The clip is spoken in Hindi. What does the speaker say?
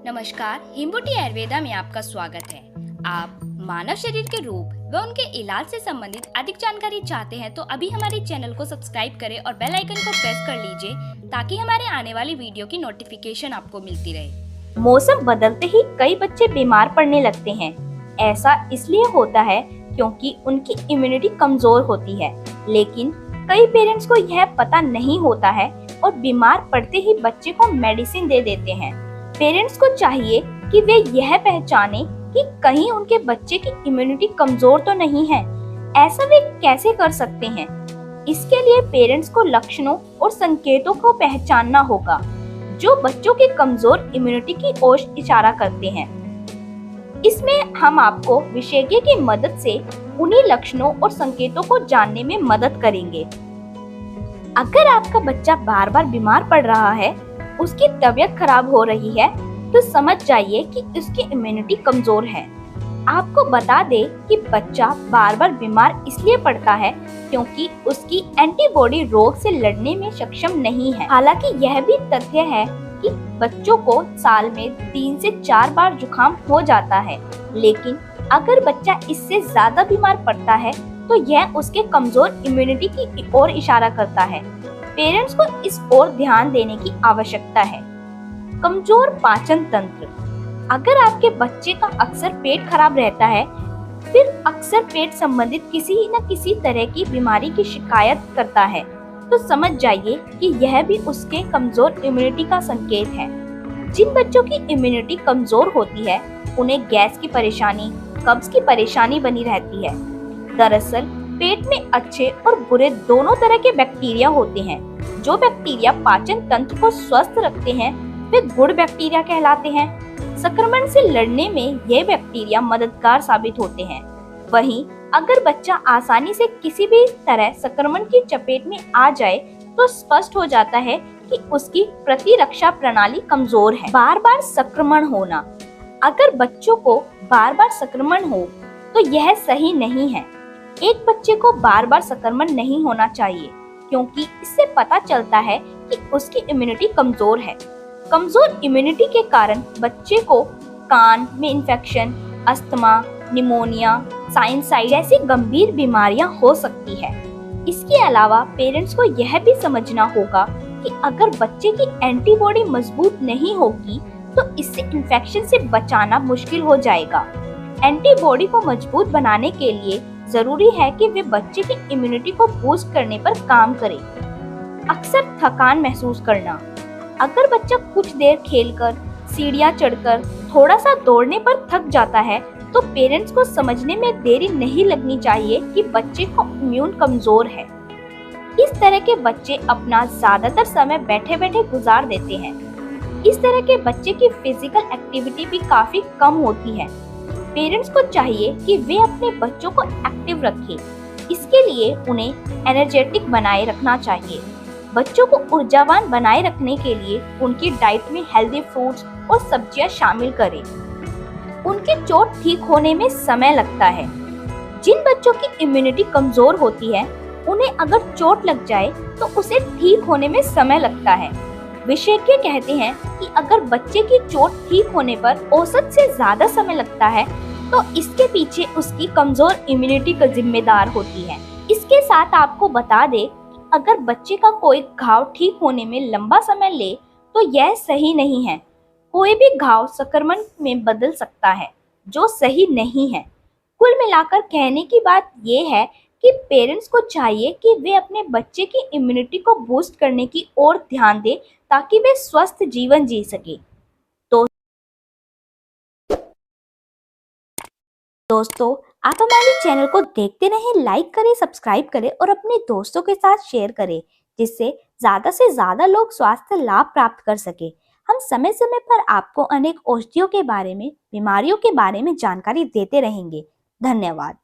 नमस्कार, हिम्बूटी आयुर्वेदा में आपका स्वागत है। आप मानव शरीर के रूप व उनके इलाज से संबंधित अधिक जानकारी चाहते हैं तो अभी हमारे चैनल को सब्सक्राइब करें और बेल आइकन को प्रेस कर लीजिए ताकि हमारे आने वाली वीडियो की नोटिफिकेशन आपको मिलती रहे। मौसम बदलते ही कई बच्चे बीमार पड़ने लगते हैं। ऐसा इसलिए होता है क्योंकि उनकी इम्यूनिटी कमजोर होती है, लेकिन कई पेरेंट्स को यह पता नहीं होता है और बीमार पड़ते ही बच्चे को मेडिसिन दे देते हैं। पेरेंट्स को चाहिए कि वे यह पहचाने कि कहीं उनके बच्चे की इम्यूनिटी कमजोर तो नहीं है। ऐसा वे कैसे कर सकते हैं? इसके लिए पेरेंट्स को लक्षणों और संकेतों को पहचानना होगा जो बच्चों की कमजोर इम्यूनिटी की ओर इशारा करते हैं। इसमें हम आपको विशेषज्ञ की मदद से उन्हीं लक्षणों और संकेतों को जानने में मदद करेंगे। अगर आपका बच्चा बार बार बीमार पड़ रहा है, उसकी तबीयत खराब हो रही है, तो समझ जाइए कि उसकी इम्यूनिटी कमजोर है। आपको बता दें कि बच्चा बार बार बीमार इसलिए पड़ता है क्योंकि उसकी एंटीबॉडी रोग से लड़ने में सक्षम नहीं है। हालांकि यह भी तथ्य है कि बच्चों को साल में 3 से 4 बार जुकाम हो जाता है, लेकिन अगर बच्चा इससे ज्यादा बीमार पड़ता है तो यह उसके कमजोर इम्यूनिटी की ओर इशारा करता है। पेरेंट्स को इस ओर ध्यान देने की आवश्यकता है। कमजोर पाचन तंत्र। अगर आपके बच्चे का अक्सर पेट खराब रहता है, फिर अक्सर पेट संबंधित किसी न किसी तरह की बीमारी की शिकायत करता है, तो समझ जाइए कि यह भी उसके कमजोर इम्यूनिटी का संकेत है। जिन बच्चों की इम्यूनिटी कमजोर होती है, उन्हें गैस की परेशानी, कब्ज की परेशानी बनी रहती है। दरअसल पेट में अच्छे और बुरे दोनों तरह के बैक्टीरिया होते हैं। जो बैक्टीरिया पाचन तंत्र को स्वस्थ रखते हैं, वे गुड बैक्टीरिया कहलाते हैं। संक्रमण से लड़ने में ये बैक्टीरिया मददगार साबित होते हैं। वहीं अगर बच्चा आसानी से किसी भी तरह संक्रमण की चपेट में आ जाए, तो स्पष्ट हो जाता है कि उसकी प्रतिरक्षा प्रणाली कमजोर है। बार बार संक्रमण होना। अगर बच्चों को बार बार संक्रमण हो तो यह सही नहीं है। एक बच्चे को बार बार संक्रमण नहीं होना चाहिए क्योंकि इससे पता चलता है कि उसकी इम्यूनिटी कमजोर है। कमजोर इम्यूनिटी के कारण बच्चे को कान में इन्फेक्शन, अस्थमा, निमोनिया, साइनसाइटिस जैसी गंभीर बीमारियां हो सकती है। इसके अलावा पेरेंट्स को यह भी समझना होगा कि अगर बच्चे की एंटीबॉडी मजबूत नहीं होगी तो इससे इन्फेक्शन से बचाना मुश्किल हो जाएगा। एंटीबॉडी को मजबूत बनाने के लिए जरूरी है कि वे बच्चे की इम्यूनिटी को बूस्ट करने पर काम करें। अक्सर थकान महसूस करना। अगर बच्चा कुछ देर खेलकर, सीढ़ियां चढ़कर, थोड़ा सा दौड़ने पर थक जाता है, तो पेरेंट्स को समझने में देरी नहीं लगनी चाहिए कि बच्चे को इम्यून कमजोर है। इस तरह के बच्चे अपना ज्यादातर समय बैठे बैठे गुजार देते हैं। इस तरह के बच्चे की फिजिकल एक्टिविटी भी काफी कम होती है। पेरेंट्स को चाहिए कि वे अपने बच्चों को एक्टिव रखें। इसके लिए उन्हें एनर्जेटिक बनाए रखना चाहिए। बच्चों को ऊर्जावान बनाए रखने के लिए उनकी डाइट में हेल्दी फ्रूट्स और सब्जियां शामिल करें। उनकी चोट ठीक होने में समय लगता है। जिन बच्चों की इम्यूनिटी कमजोर होती है, उन्हें अगर चोट लग जाए तो उसे ठीक होने में समय लगता है। विशेषज्ञ कहते हैं कि अगर बच्चे की चोट ठीक होने पर औसत से ज्यादा समय लगता है, तो इसके पीछे उसकी कमजोर इम्यूनिटी का जिम्मेदार होती है। इसके साथ आपको बता दें कि अगर बच्चे का कोई घाव ठीक होने में लंबा समय ले, तो यह सही नहीं है। कोई भी घाव संक्रमण में बदल सकता है, जो सही नहीं है। कुल मिलाकर कहने की बात यह है कि पेरेंट्स को चाहिए कि वे अपने बच्चे की इम्यूनिटी को बूस्ट करने की ओर ध्यान दें ताकि वे स्वस्थ जीवन जी सके। दोस्तों, आप हमारे चैनल को देखते रहें, लाइक करें, सब्सक्राइब करें और अपने दोस्तों के साथ शेयर करें, जिससे ज्यादा से ज्यादा लोग स्वास्थ्य लाभ प्राप्त कर सके। हम समय समय पर आपको अनेक औषधियों के बारे में, बीमारियों के बारे में जानकारी देते रहेंगे। धन्यवाद।